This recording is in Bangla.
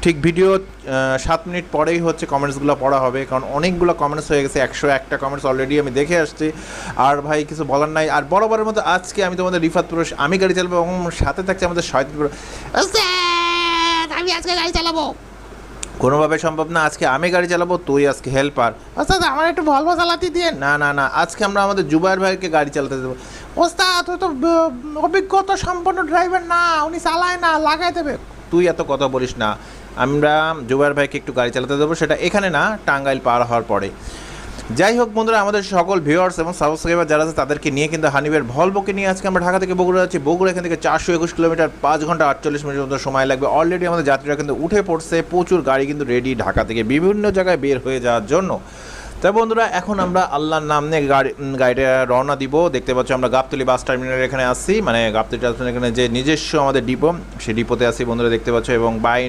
ঠিক ভিডিও 7 মিনিট পরেই হচ্ছে কমেন্টসগুলো পড়া হবে, কারণ অনেকগুলো কমেন্টস হয়ে গেছে, 101টা কমেন্টস অলরেডি আমি দেখে আসছি। আর ভাই কিছু বলার নাই। আর বরাবরের মতো আজকে আমি তোমাদের রিফাত পুরুষ, আমি গাড়ি চালাবো এবং সাথে থাকছে আমাদের শয়তান পুরুষ। আমি আজকে গাড়ি চালাবো। কোনোভাবে সম্ভব না, আজকে আমি গাড়ি চালাবো, তুই আজকে হেল্পার। ওস্তাদ আমার একটু ভলভো চালাতে দিয়ে। না না না, আজকে আমরা আমাদের জুবায়ের ভাইকে গাড়ি চালাতে দেবো। ওস্তাদ তুই তো অভিজ্ঞতা সম্পন্ন ড্রাইভার না, উনি চালায় না, লাগাই দেবে। তুই এত কথা বলিস না, আমরা জুবায়ের ভাইকে একটু গাড়ি চালাতে দেবো, সেটা এখানে না, টাঙ্গাইল পার হওয়ার পরে। যাই হোক বন্ধুরা, আমাদের সকল ভিউয়ার্স এবং সাবস্ক্রাইবার যারা আছে তাদেরকে নিয়ে কিন্তু হানিফের ভলভোকে নিয়ে আজকে আমরা ঢাকা থেকে বগুড়া যাচ্ছি। বগুড়া এখান থেকে 421 কিলোমিটার, 5 ঘন্টা 48 মিনিটের মতো সময় লাগবে। অলরেডি আমাদের যাত্রীরা কিন্তু উঠে পড়ছে, প্রচুর গাড়ি কিন্তু রেডি ঢাকা থেকে বিভিন্ন জায়গায় বের হয়ে যাওয়ার জন্য। তাই বন্ধুরা, এখন আমরা আল্লাহর নাম নিয়ে গাড়িটা রওনা দিব। দেখতে পাচ্ছ আমরা গাবতলী বাস টার্মিনালের এখানে আসছি, মানে গাবতলী টার্মিনাল এখানে যে নিজস্ব আমাদের ডিপো, সেই ডিপোতে আসি বন্ধুরা, দেখতে পাচ্ছ। এবং বাই